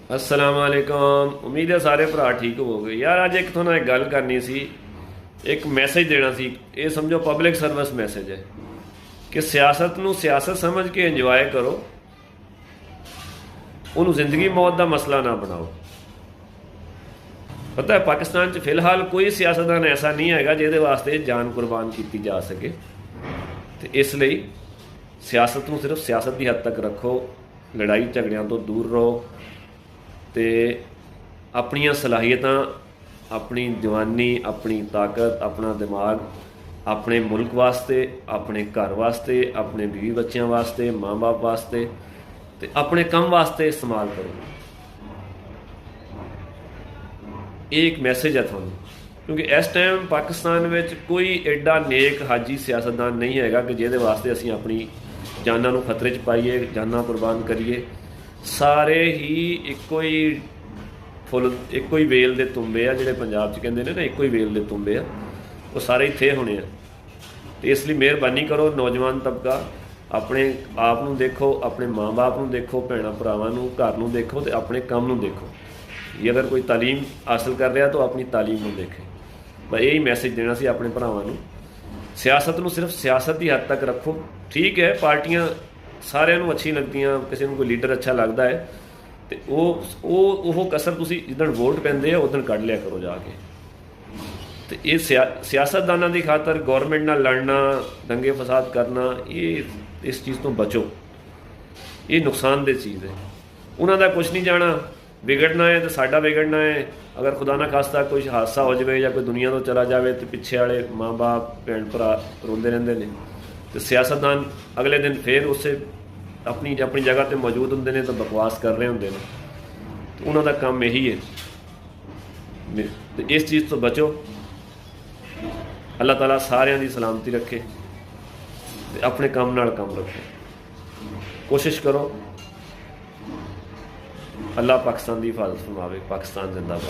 अस्सलाम वालेकुम। उम्मीद है सारे भरा ठीक होवोगे। यार अज एक थोड़ा एक गल करनी सी, एक मैसेज देना सी। ये समझो पब्लिक सर्विस मैसेज है कि सियासत नूं सियासत समझ के इंजॉय करो, उन्होंने जिंदगी मौत का मसला ना बनाओ। पता है पाकिस्तान च फिलहाल कोई सियासतदान ऐसा नहीं है जिहदे वास्ते जान कुर्बान की जा सके। तो इसलिए सियासत नूं सिर्फ सियासत की हद तक रखो, लड़ाई झगड़ियां तो दूर रहो, तो अपनियां सलाहियतां, अपनी जवानी, अपनी ताकत, अपना दिमाग अपने मुल्क वास्ते, अपने घर वास्ते, अपने बीवी बच्चों वास्ते, माँ बाप वास्ते, तो अपने कम वास्ते इस्तेमाल करो। ये एक मैसेज है थानू, क्योंकि इस टाइम पाकिस्तान में कोई एडा नेक हाजी सियासतदान नहीं है कि जिहदे वास्ते असीं अपनी जानां नूं खतरे च पाईए, जानां कुर्बान करिए। सारे ही एको ही फुल, एको ही वेल के तुम्बे आ, जिहड़े पंजाब च कहंदे ने ना, एको ही वेल के तुम्बे आ, वो सारे ही थे होने। तो इसलिए मेहरबानी करो नौजवान तबका, अपने आप नूं देखो, अपने माँ बाप नूं देखो, भैणां भरावां नूं, घर नूं देखो, तो अपने काम नूं देखो। ये अगर कोई तालीम हासिल कर रहा तो अपनी तालीम नूं देखे। मैं यही मैसेज देना सी अपने भरावां नूं। सियासत नूं सिर्फ सियासत की हद तक रखो। ठीक है, पार्टियां सारिਆਂ ਨੂੰ अच्छी लगदियां, किसी को कोई लीडर अच्छा लगता है, तो वो कसर तुसीं जिद्दण वोट पैंदे आ उद्दण कढ लिया करो जाके। तो ये सियासतदानां की खातर गौरमेंट नाल लड़ना, दंगे फसाद करना, ये इस चीज़ तो बचो। ये नुकसानदेह चीज़ है। उन्हों का कुछ नहीं जाना, बिगड़ना है तो साडा बिगड़ना है। अगर खुदा ना खास्ता कोई हादसा हो जाए या कोई दुनिया तो चला जाए, तो पिछे वाले माँ बाप भैन भरा रोंदे रहंदे ने, तो सियासतदान अगले दिन फिर उससे अपनी अपनी जगह पर मौजूद होंगे ने, तो बकवास कर रहे होंगे ने। तो उन्हों का काम यही है। तो इस चीज़ तो बचो। अल्लाह ताला सारिਆਂ की सलामती रखे, तो अपने काम नाल काम रखो, कोशिश करो। अल्लाह पाकिस्तान की हिफाजत फरमावे। पाकिस्तान जिंदाबाद।